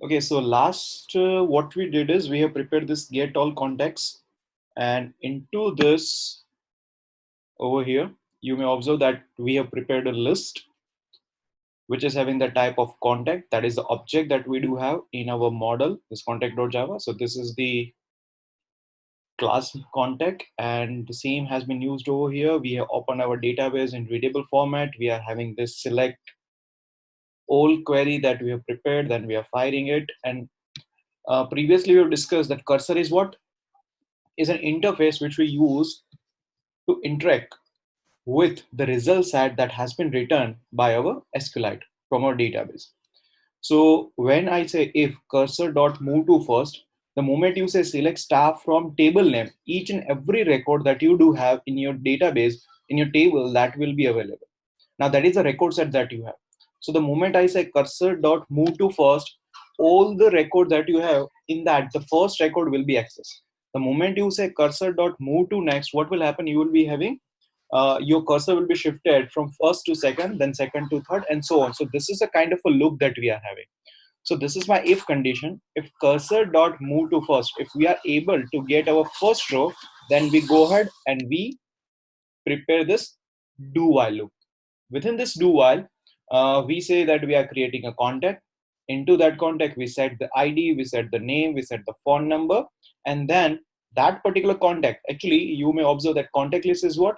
Okay, so last what we did is we have prepared this get all contacts, and into this over here, you may observe that we have prepared a list which is having the type of contact, that is the object that we do have in our model, this contact.java. So this is the class contact, and the same has been used over here. We have opened our database in readable format. We are having this select all query that we have prepared, then we are firing it. And previously we have discussed that cursor is what is an interface which we use to interact with the result set that has been returned by our SQLite from our database. So when I say if cursor dot move to first, the moment you say select star from table name, each and every record that you do have in your database, in your table, that will be available. Now that is a record set that you have. So the moment I say cursor dot move to first, all the record that you have in that, the first record will be accessed. The moment you say cursor dot move to next, what will happen? You will be having your cursor will be shifted from first to second, then second to third, and so on. So this is a kind of a loop that we are having. So this is my if condition. If cursor dot move to first, if we are able to get our first row, then we go ahead and we prepare this do while loop. Within this do while, we say that we are creating a contact. Into that contact, we set the ID, we set the name, we set the phone number, and then that particular contact, actually, you may observe that contact list is what?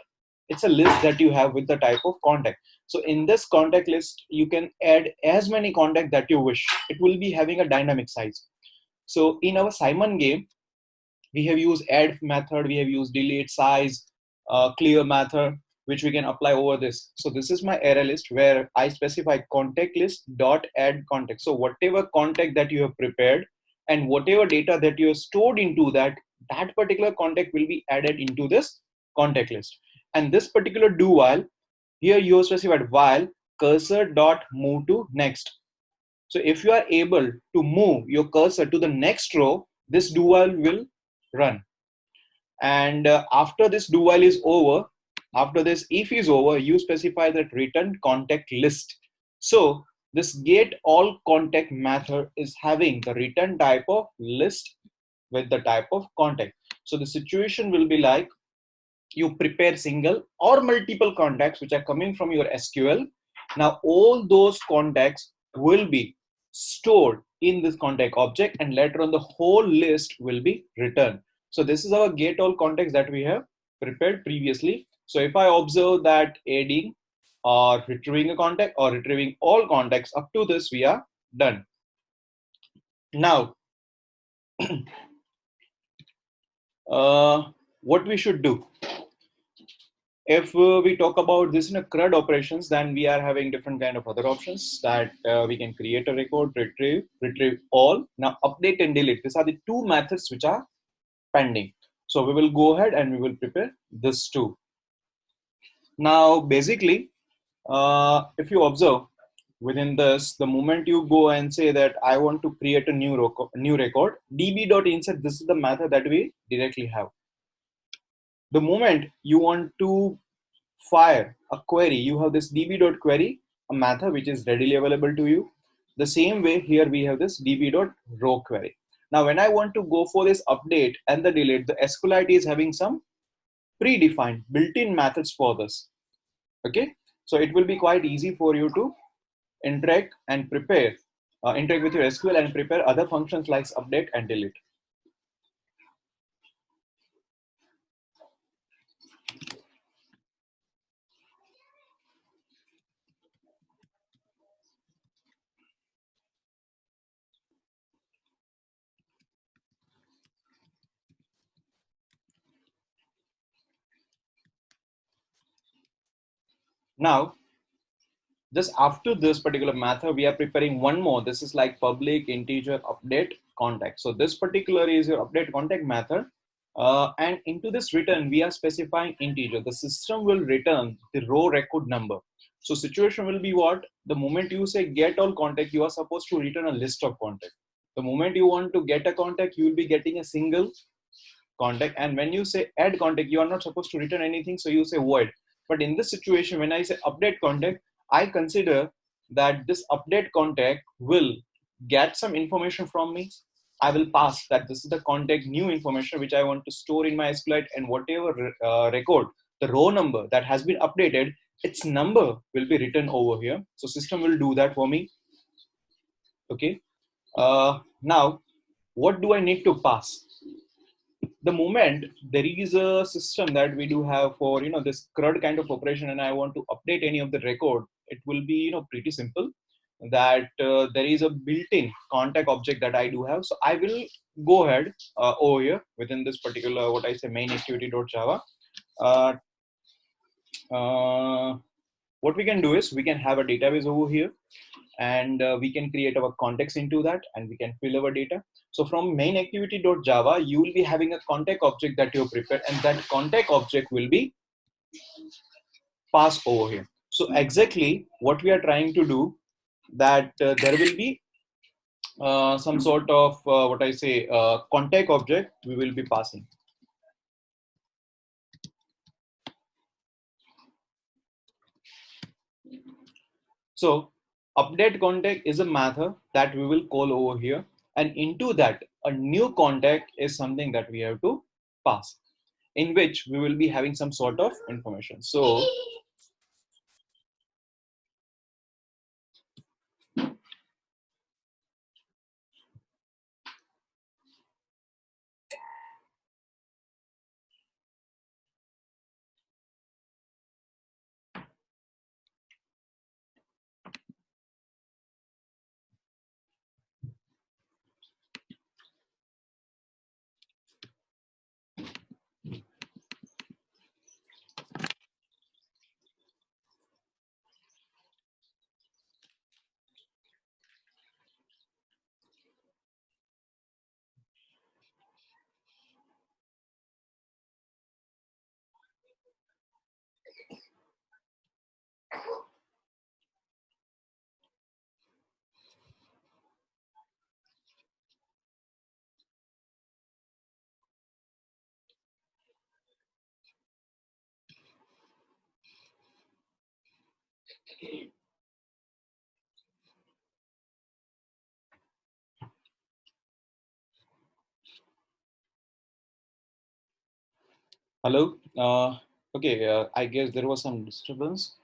It's a list that you have with the type of contact. So in this contact list, you can add as many contacts that you wish. It will be having a dynamic size. So in our Simon game, we have used add method, we have used delete size, clear method, which we can apply over this. So this is my array list where I specify contact list dot add contact. So whatever contact that you have prepared and whatever data that you have stored into that, that particular contact will be added into this contact list. And this particular do while, here you have specified while cursor dot move to next. So if you are able to move your cursor to the next row, this do while will run. And after this do while is over, after this if is over, you specify that return contact list. So this get all contact method is having the return type of list with the type of contact. So the situation will be like you prepare single or multiple contacts which are coming from your SQL. Now all those contacts will be stored in this contact object, and later on the whole list will be returned. So this is our get all contacts that we have prepared previously. So if I observe that adding or retrieving a contact or retrieving all contacts, up to this we are done. Now what we should do, if we talk about this in a CRUD operations, then we are having different kind of other options that we can create a record, retrieve all. Now update and delete, these are the two methods which are pending. So we will go ahead and we will prepare this too. Now basically, if you observe within this, the moment you go and say that I want to create a new record, db.insert, this is the method that we directly have. The moment you want to fire a query, you have this db.query, a method which is readily available to you. The same way here we have this db.row query. Now when I want to go for this update and the delete, the SQLite is having some predefined built-in methods for this. Okay, so it will be quite easy for you to interact and prepare, interact with your SQL and prepare other functions like update and delete. Now just after this particular method, we are preparing one more. This is like public integer update contact. So this particular is your update contact method. And into this return, we are specifying integer. The system will return the row record number. So situation will be what? The moment you say get all contact, you are supposed to return a list of contact. The moment you want to get a contact, you will be getting a single contact. And when you say add contact, you are not supposed to return anything. So you say void. But in this situation, when I say update contact, I consider that this update contact will get some information from me, I will pass that this is the contact new information which I want to store in my SQLite, and whatever record, the row number that has been updated, its number will be written over here. So system will do that for me. Okay. Now, what do I need to pass? The moment there is a system that we do have for this CRUD kind of operation, and I want to update any of the record, it will be pretty simple. That there is a built-in contact object that I do have. So I will go ahead over here within this particular what I say main activity.java. Uh, uh, what we can do is we can have a database over here, and we can create our context into that, and we can fill our data. So from main activity.java, you will be having a contact object that you prepared, and that contact object will be passed over here. So exactly what we are trying to do, that there will be some sort of what I say contact object we will be passing. So update contact is a method that we will call over here, and into that a new contact is something that we have to pass, in which we will be having some sort of information. So hello. Okay, I guess there was some disturbance.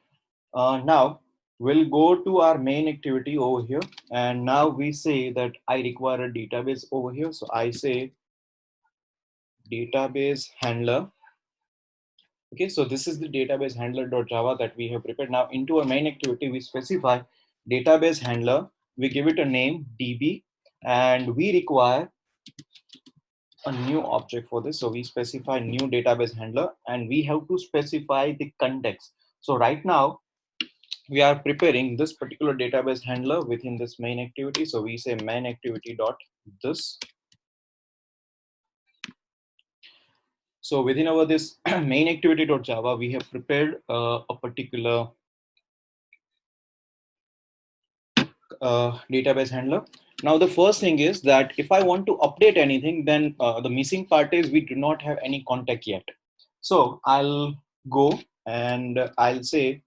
Now we'll go to our main activity over here, and now we say that I require a database over here. So I say database handler. Okay, so this is the database handler.java that we have prepared. Now into our main activity, we specify database handler. We give it a name DB, and we require a new object for this. So we specify new database handler, and we have to specify the context. So right now we are preparing this particular database handler within this main activity. So we say main activity dot this. So within our this main activity.java, we have prepared a particular database handler. Now the first thing is that if I want to update anything, then the missing part is we do not have any contact yet. So I'll go and I'll say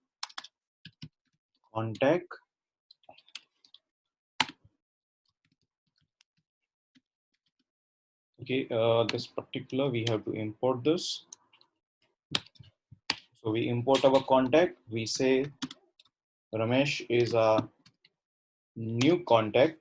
contact. Okay, this particular we have to import this. So we import our contact. We say Ramesh is a new contact.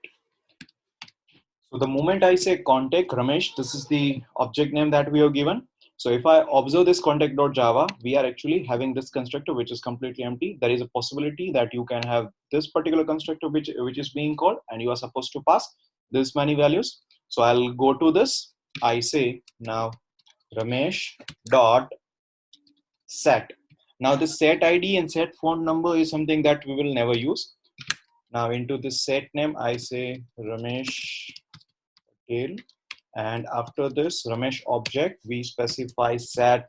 So the moment I say contact Ramesh, this is the object name that we have given. So if I observe this contact.java, we are actually having this constructor which is completely empty. There is a possibility that you can have this particular constructor which is being called, and you are supposed to pass this many values. So I'll go to this. I say now Ramesh dot set. Now the set ID and set phone number is something that we will never use. Now into this set name, I say Ramesh Patel. And after this Ramesh object, we specify set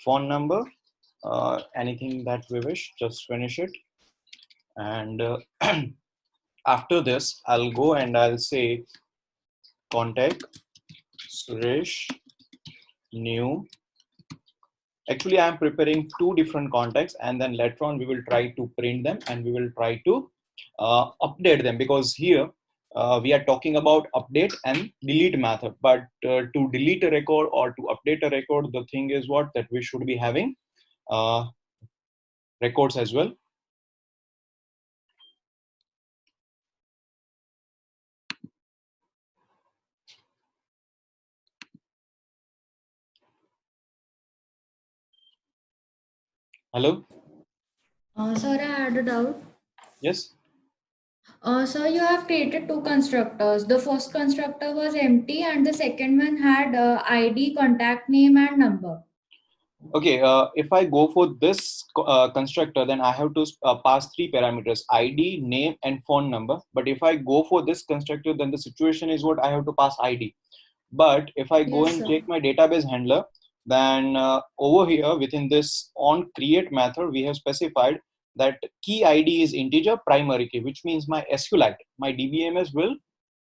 phone number, anything that we wish, just finish it. And after this, I'll go and I'll say contact Suresh new. Actually, I'm preparing two different contacts, and then later on we will try to print them and we will try to update them, because here we are talking about update and delete method. But to delete a record or to update a record, the thing is what, that we should be having records as well. Hello? Sir, I had a doubt. Yes? Sir, you have created two constructors. The first constructor was empty, and the second one had ID, contact name, and number. Okay, if I go for this constructor, then I have to pass three parameters: ID, name, and phone number. But if I go for this constructor, then the situation is what, I have to pass ID. But if I go Yes, and sir. check my database handler, then over here within this on create method, we have specified that key ID is integer primary key, which means my SQLite, my DBMS will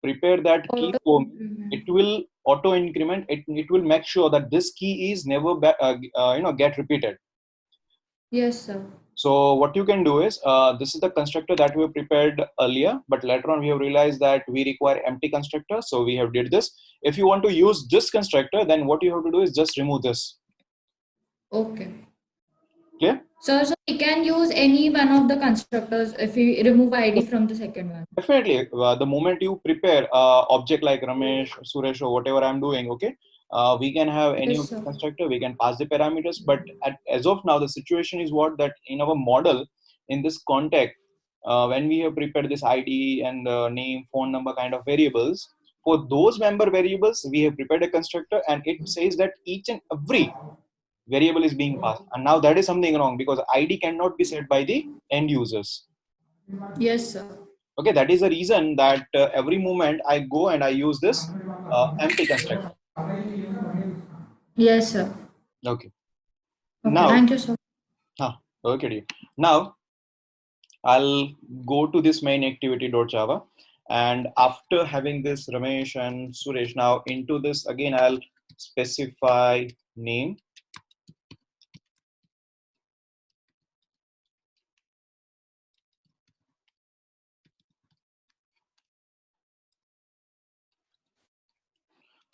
prepare that key Auto for me. It increment. will auto increment. It will make sure that this key is never get repeated. Yes, sir. So what you can do is, this is the constructor that we prepared earlier, but later on we have realized that we require empty constructor. So we have did this. If you want to use this constructor, then what you have to do is just remove this. Okay. Clear? Sir, so we can use any one of the constructors if we remove ID Yes, from the second one. definitely. The moment you prepare object like Ramesh, Suresh, or whatever I'm doing, okay, we can have any Yes, of the sir. constructor. We can pass the parameters, but as of now, the situation is what, that in our model, in this context, when we have prepared this ID and name, phone number kind of variables, for those member variables, we have prepared a constructor, and it says that each and every variable is being passed. And now that is something wrong, because ID cannot be set by the end users. Yes, sir. Okay, that is the reason that every moment I go and I use this empty constructor. Yes, sir. Okay. Okay, Now, thank you, sir. okay, dear. Now I'll go to this main activity.java, and after having this Ramesh and Suresh, now into this again I'll specify name.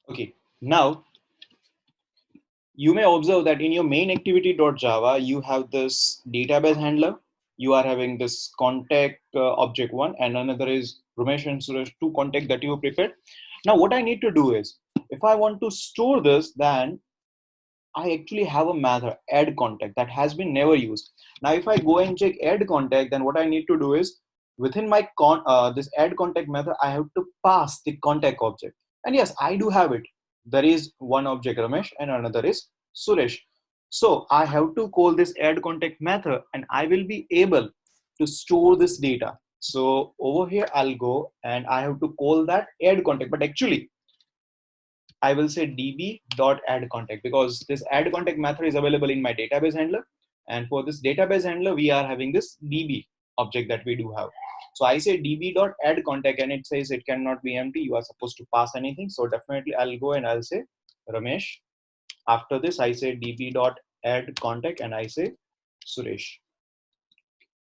Okay. Now you may observe that in your main activity.java, you have this database handler. You are having this contact object one, and another is Ramesh and Suresh, two contact that you prepared. Now, what I need to do is, if I want to store this, then I actually have a method add contact that has been never used. Now, if I go and check add contact, then what I need to do is within my this add contact method, I have to pass the contact object. And yes, I do have it. There is one object Ramesh and another is Suresh. So I have to call this add contact method, and I will be able to store this data. So over here, I'll go and I have to call that add contact. But actually, I will say db.addContact, because this add contact method is available in my database handler. And for this database handler, we are having this db object that we do have. So I say db.addContact, and it says it cannot be empty. You are supposed to pass anything. So definitely I'll go and I'll say Ramesh. After this, I say db.addContact and I say Suresh.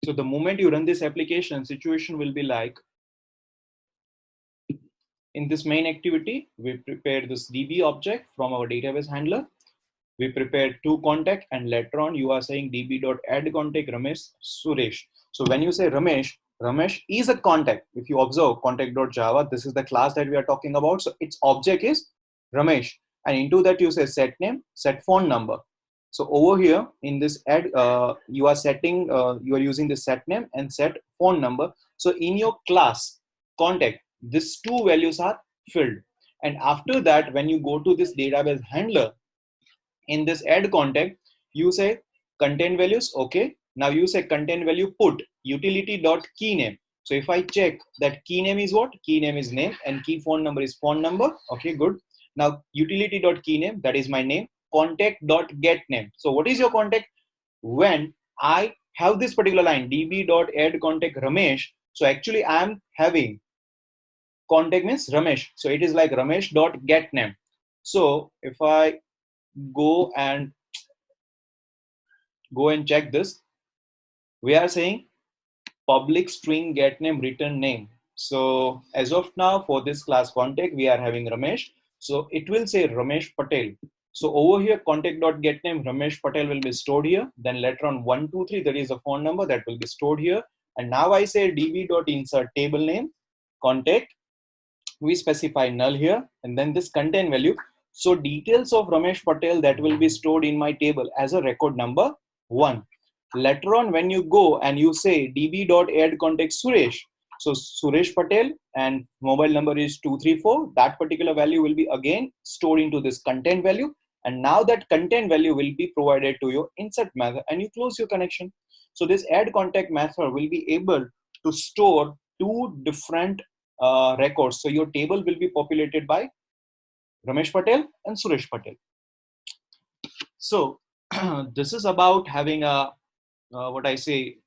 So the moment you run this application, situation will be like, in this main activity, we prepare this db object from our database handler. We prepared two contact, and later on you are saying db.addContact Ramesh Suresh. So when you say Ramesh, Ramesh is a contact. If you observe contact.java, this is the class that we are talking about. So its object is Ramesh, and into that you say set name, set phone number. So over here in this add, you are setting, you are using the set name and set phone number. So in your class contact, these two values are filled. And after that, when you go to this database handler, in this add contact, you say content values. Okay. Now you say content value put utility dot key name. So if I check that key name is what? Key name is name and key phone number is phone number. Okay, good. Now utility dot key name, that is my name. Contact dot get name. So what is your contact? When I have this particular line db dot add contact Ramesh, so actually I am having contact means Ramesh. So it is like Ramesh dot get name. So if I go and check this, we are saying public string get name return name. So as of now, for this class contact, we are having Ramesh. So it will say Ramesh Patel. So over here, contact.get name Ramesh Patel will be stored here. Then later on 123, that is a phone number that will be stored here. And now I say db.insert table name contact. We specify null here, and then this contain value. So details of Ramesh Patel that will be stored in my table as a record number 1. Later on, when you go and you say db.add contact Suresh, so Suresh Patel and mobile number is 234, that particular value will be again stored into this content value. And now that content value will be provided to your insert method and you close your connection. So this add contact method will be able to store two different records. So your table will be populated by Ramesh Patel and Suresh Patel. So this is about having a what I say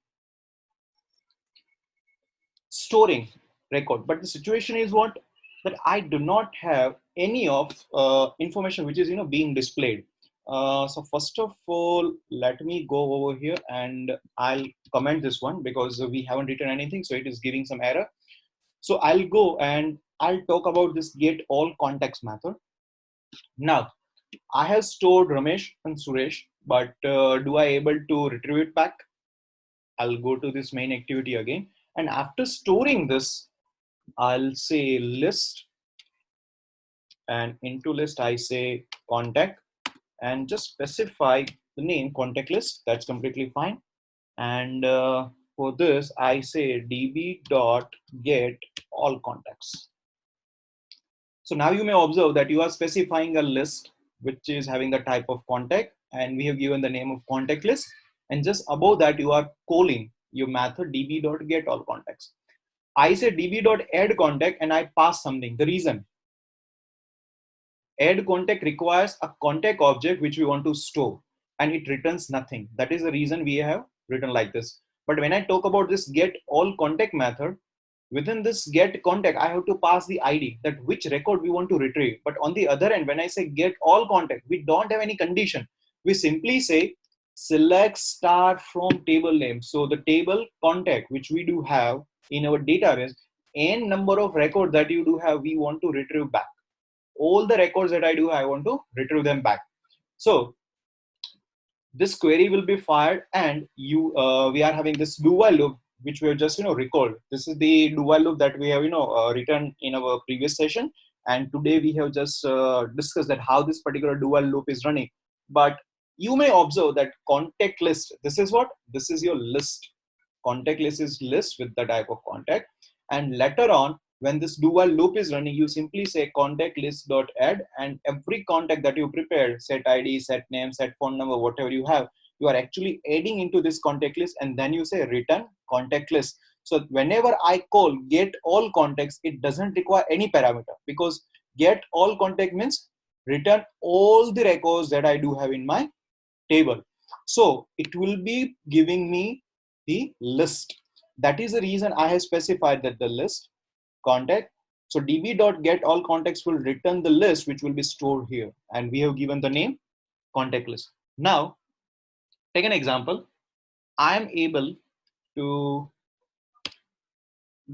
storing record. But the situation is what, that I do not have any of information which is being displayed. So first of all, let me go over here and I'll comment this one because we haven't written anything, so it is giving some error. So I'll go and I'll talk about this get all contacts method. Now I have stored Ramesh and Suresh, but do I able to retrieve it back? I'll go to this main activity again, and after storing this, I'll say list, and into list I say contact, and just specify the name contact list. That's completely fine. And for this, I say db dot get all contacts. So now you may observe that you are specifying a list which is having the type of contact, and we have given the name of contact list. And just above that, you are calling your method db.get all contacts. I say db.add contact and I pass something. The reason, add contact requires a contact object which we want to store, and it returns nothing. That is the reason we have written like this. But when I talk about this get all contact method, within this get contact, I have to pass the ID, that which record we want to retrieve. But on the other end, when I say get all contact, we don't have any condition. We simply say select star from table name. So the table contact which we do have in our database, n number of records that you do have, we want to retrieve back. All the records that I do, I want to retrieve them back. So this query will be fired, and we are having this do while loop which we have just recalled. This is the do while loop that we have written in our previous session, and today we have just discussed that how this particular do while loop is running. But you may observe that contact list, this is what, this is your list. Contact list is list with the type of contact, and later on when this do while loop is running, you simply say contact list dot add, and every contact that you prepared, set id, set name, set phone number, whatever you have, you are actually adding into this contact list, and then you say return contact list. So whenever I call get all contacts, it doesn't require any parameter, because get all contact means return all the records that I do have in my table. So it will be giving me the list. That is the reason I have specified that the list contact. So db.get all contacts will return the list which will be stored here, and we have given the name contact list. Now take an example. I am able to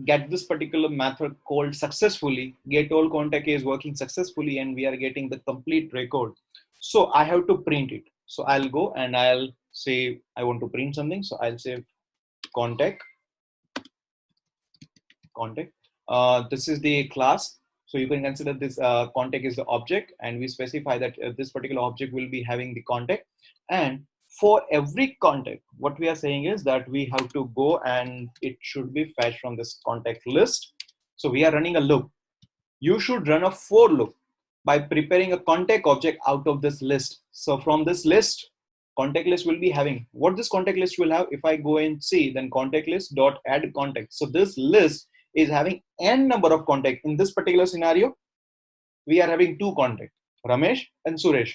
get this particular method called successfully. Get all contact is working successfully, and we are getting the complete record. So I have to print it. So I'll go and I'll say I want to print something. So I'll say contact. This is the class. So you can consider this contact is the object, and we specify that this particular object will be having the contact. And for every contact, what we are saying is that we have to go and it should be fetched from this contact list. So we are running a loop. You should run a for loop by preparing a contact object out of this list. So from this list, contact list will be having what this contact list will have. If I go and see, then contact list dot add contact. So this list is having n number of contact. In this particular scenario, we are having two contacts, Ramesh and Suresh.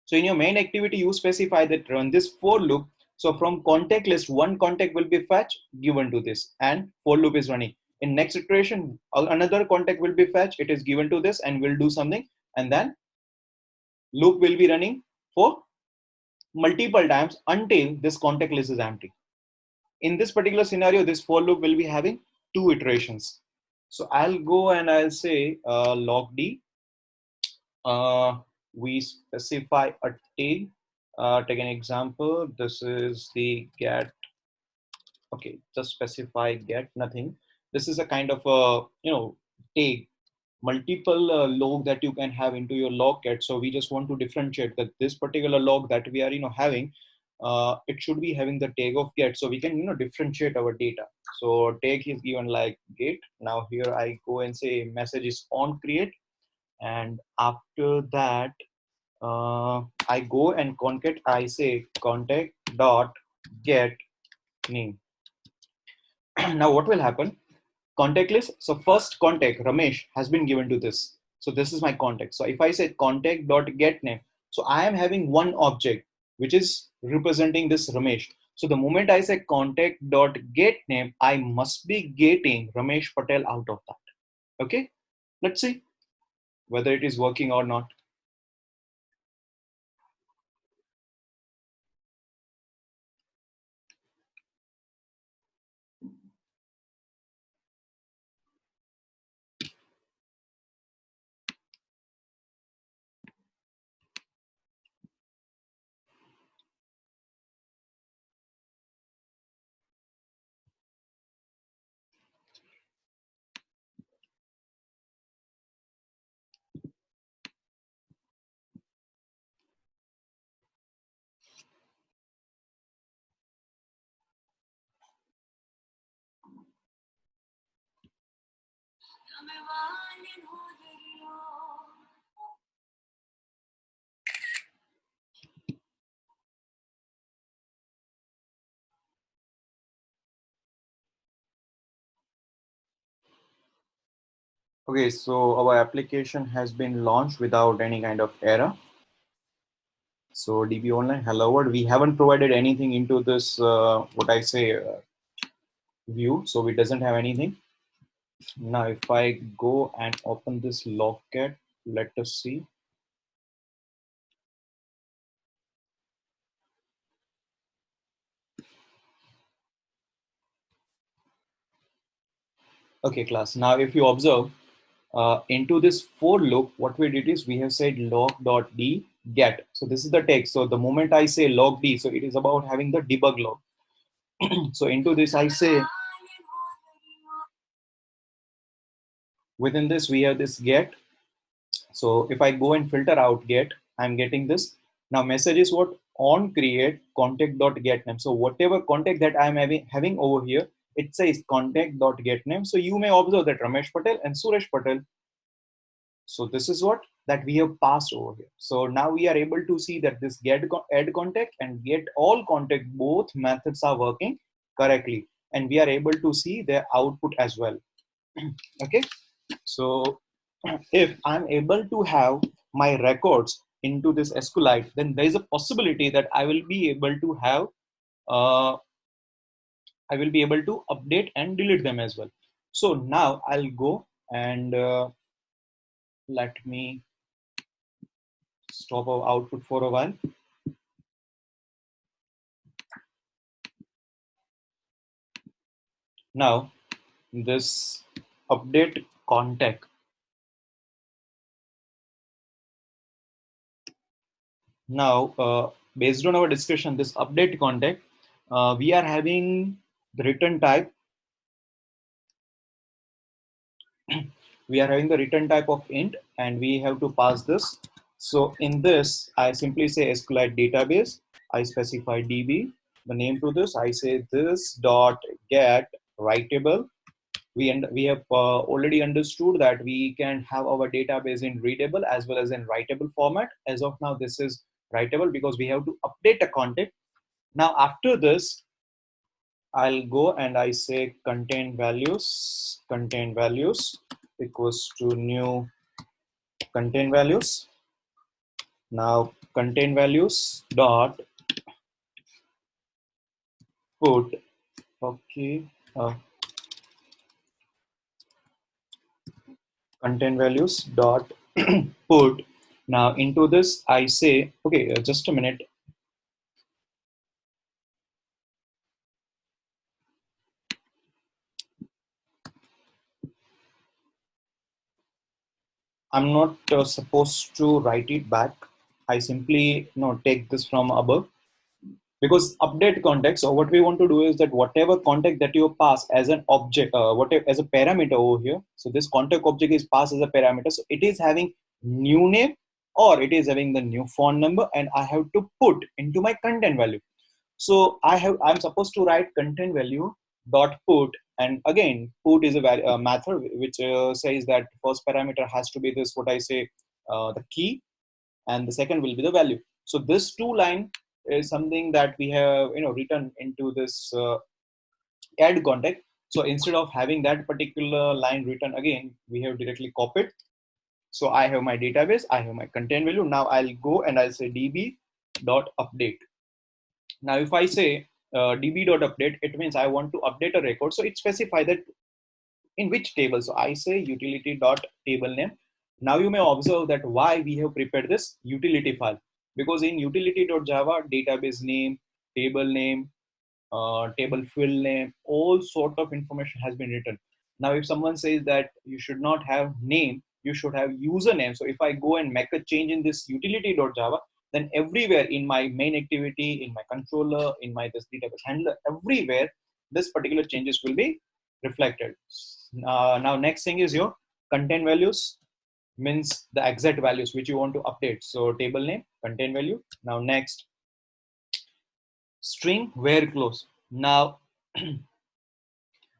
So in your main activity, you specify that run this for loop. So from contact list, one contact will be fetched given to this, and for loop is running. In next iteration, another contact will be fetched. It is given to this, and will do something, and then loop will be running for multiple times until this contact list is empty. In this particular scenario, this for loop will be having 2 iterations. So I'll go and I'll say log d. We specify a tag. Take an example. This is the get. Okay, just specify get nothing. This is a kind of a tag, multiple log that you can have into your log get. So we just want to differentiate that this particular log that we are having, it should be having the tag of get, so we can differentiate our data. So tag is given like get. Now here I go and say message is on create, and after that I go and concat. I say contact dot get name. Now what will happen? Contact list. So first contact Ramesh has been given to this. So this is my contact. So if I say contact dot get name, so I am having one object which is representing this Ramesh. So the moment I say contact dot get name, I must be getting Ramesh Patel out of that. Okay, let's see whether it is working or not. Okay, so our application has been launched without any kind of error. So DB Online, hello world. We haven't provided anything into this, what I say, view. So it doesn't have anything. Now, if I go and open this logcat, let us see. Okay, class. Now, if you observe into this for loop, what we did is we have said log.d get. So this is the text. So the moment I say log d, so it is about having the debug log. So into this, I say within this, we have this get. So if I go and filter out get, I'm getting this. Now message is what? On create contact dot get name. So whatever contact that I'm having over here, it says contact dot get name. So you may observe that Ramesh Patel and Suresh Patel. So this is what that we have passed over here. So now we are able to see that this get add contact and get all contact, both methods are working correctly, and we are able to see their output as well. Okay. So if I'm able to have my records into this SQLite, then there is a possibility that I will be able to have, I will be able to update and delete them as well. So now I'll go and let me stop our output for a while. Now this update contact. Now, based on our discussion, this update contact, we are having the return type. We are having the return type of int, and we have to pass this. So in this, I simply say SQLite database. I specify DB. The name to this, I say this dot get writable. We have already understood that we can have our database in readable as well as in writable format. As of now, this is writable because we have to update a context. Now after this, I'll go and I say contain values equals to new contain values. Now contain values dot put, okay, contain values dot put. Now into this I say, okay, just a minute. I'm not supposed to write it back. I simply take this from above, because update context. So what we want to do is that whatever context that you pass as an object, whatever as a parameter over here. So this context object is passed as a parameter. So it is having new name or it is having the new phone number, and I have to put into my content value. So I'm supposed to write content value dot put, and again put is a method which says that first parameter has to be this, what I say, the key, and the second will be the value. So this two line is something that we have written into this add context. So instead of having that particular line written again, we have directly copied. So I have my database, I have my content value. Now I'll go and I'll say db dot update. Now if I say db dot update, it means I want to update a record. So it specifies that in which table. So I say utility dot table name. Now you may observe that why we have prepared this utility file, because in utility.java, database name, table name, table field name, all sort of information has been written. Now if someone says that you should not have name, you should have username. So if I go and make a change in this utility.java, then everywhere in my main activity, in my controller, in my this database handler, everywhere this particular changes will be reflected. Now next thing is your content values, means the exact values which you want to update. So table name, content value. Now next, string where clause. Now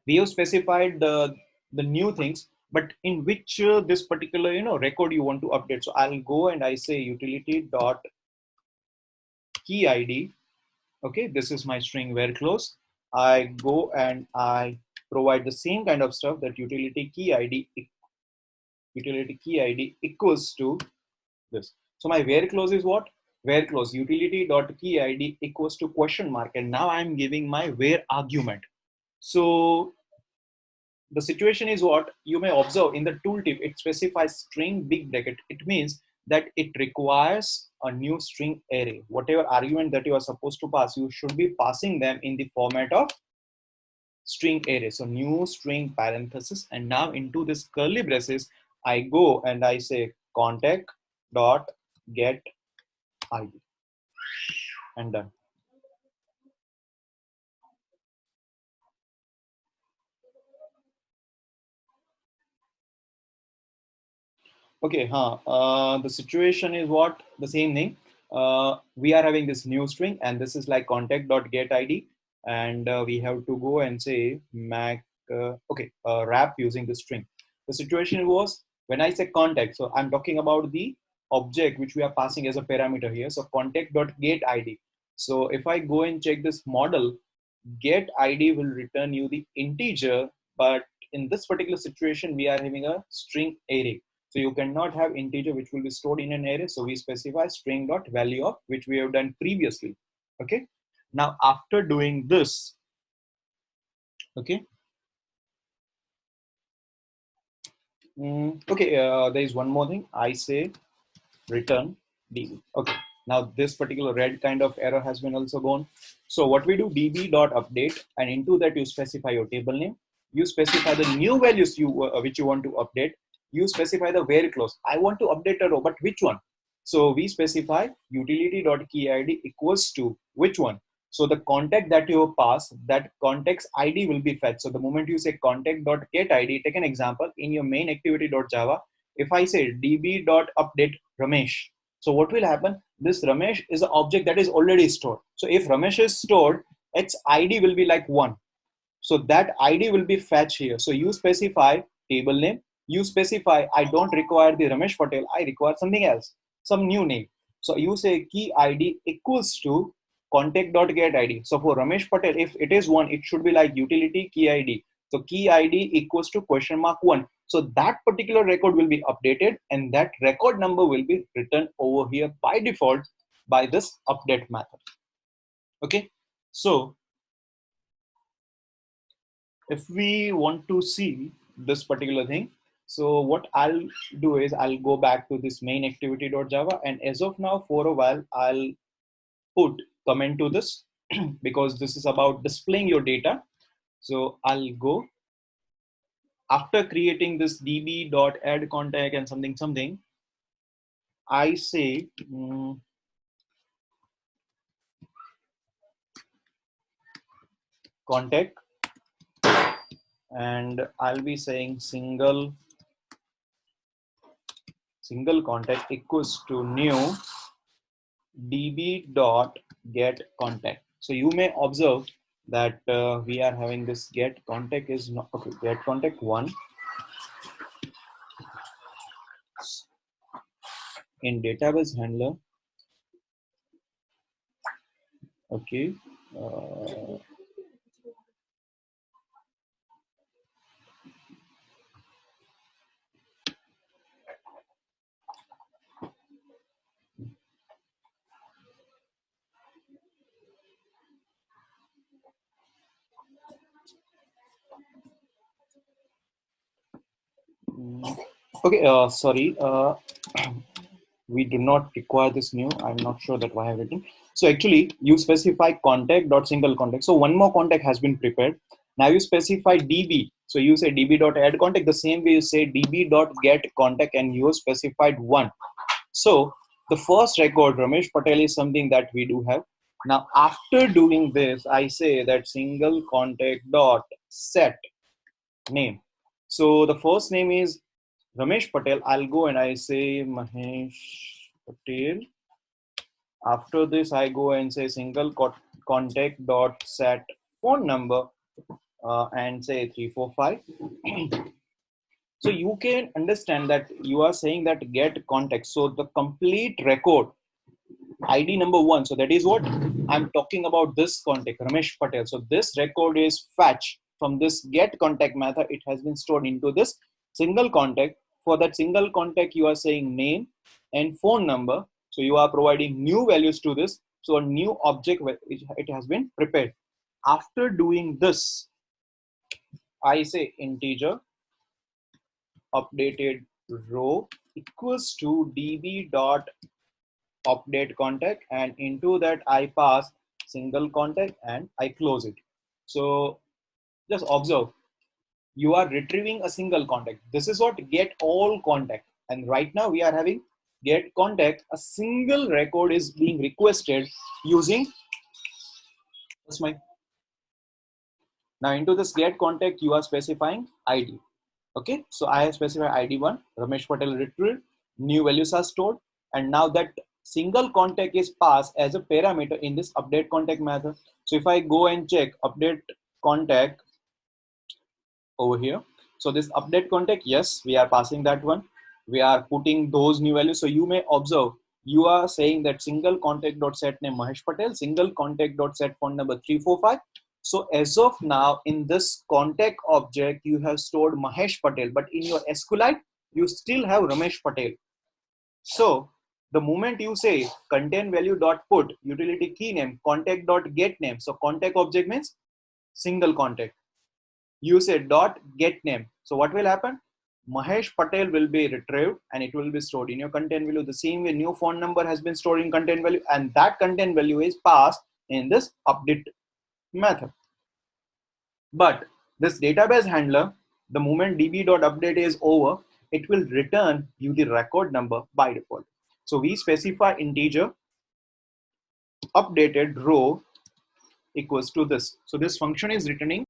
we have specified the new things, but in which this particular record you want to update. So I'll go and I say utility dot key id. Okay, this is my string where clause. I go and I provide the same kind of stuff, that utility key id equals to this. So my where clause is what? Where clause utility dot key id equals to question mark, and now I'm giving my where argument. So the situation is what you may observe in the tooltip. It specifies string big bracket. It means that it requires a new string array. Whatever argument that you are supposed to pass, you should be passing them in the format of string array. So new string parenthesis, and now into this curly braces, I go and I say contact dot get id, and done. Okay, the situation is what? The same thing. We are having this new string, and this is like contact dot get id, and we have to go and say mac wrap using the string. The situation was when I say contact, so I'm talking about the object which we are passing as a parameter here. So contact dot get id. So if I go and check this model, get id will return you the integer, but in this particular situation we are having a string array. So you cannot have integer which will be stored in an array. So we specify string dot value of, which we have done previously. Okay. Now after doing this, okay. There is one more thing. I say return db. Okay. Now this particular red kind of error has been also gone. So what we do, db dot update, and into that you specify your table name. You specify the new values which you want to update. You specify the where clause. I want to update a row, but which one? So we specify utility dot key id equals to which one. So the contact that you pass, that context id will be fetched. So the moment you say contact dot get id, take an example in your main activity dot java. If I say db dot update Ramesh, so what will happen? This Ramesh is an object that is already stored. So if Ramesh is stored, its ID will be like 1. So that ID will be fetched here. So you specify table name. You specify, I don't require the Ramesh Patel. I require something else, some new name. So you say key ID equals to contact.get ID. So for Ramesh Patel, if it is 1, it should be like utility key ID. So key ID equals to question mark 1. So that particular record will be updated, and that record number will be written over here by default by this update method. Okay. So if we want to see this particular thing, so what I'll do is I'll go back to this main activity.java, and as of now for a while I'll put comment to this because this is about displaying your data. So I'll go, after creating this db dot add contact and something something, I say contact, and I'll be saying single contact equals to new db dot get contact. So you may observe that we are having this get contact is not okay. Get contact one in database handler. Okay. Uh, okay. Sorry. We do not require this new. I'm not sure that why I have written. So actually, you specify contact dot single contact. So one more contact has been prepared. Now you specify db. So you say db dot add contact. The same way you say db dot get contact, and you specified one. So the first record Ramesh Patel is something that we do have. Now after doing this, I say that single contact dot set name. So the first name is Ramesh Patel. I'll go and I say Mahesh Patel. After this, I go and say single contact dot set phone number and say 345. So you can understand that you are saying that get contact. So the complete record ID number one. So that is what I'm talking about, this contact, Ramesh Patel. So this record is fetched from this get contact method. It has been stored into this single contact. For that single contact, you are saying name and phone number. So you are providing new values to this. So a new object, it has been prepared. After doing this, I say integer updated row equals to db dot update contact, and into that I pass single contact and I close it. So just observe, you are retrieving a single contact. This is what get all contact, and right now we are having get contact. A single record is being requested using what's my now into this get contact you are specifying ID. Okay, so I have specified ID1, Ramesh Patel retrieved, new values are stored, and now that single contact is passed as a parameter in this update contact method. So if I go and check update contact over here, so this update contact, yes, we are passing that one. We are putting those new values. So you may observe, you are saying that single contact dot set name Mahesh Patel, single contact dot set phone number 345. So as of now, in this contact object, you have stored Mahesh Patel, but in your SQLite, you still have Ramesh Patel. So the moment you say content value dot put utility key name contact dot get name, so contact object means single contact. You say dot get name. So what will happen? Mahesh Patel will be retrieved and it will be stored in your content value. The same way new phone number has been stored in content value, and that content value is passed in this update method. But this database handler, the moment db.update is over, it will return you the record number by default. So we specify integer updated row equals to this. So this function is returning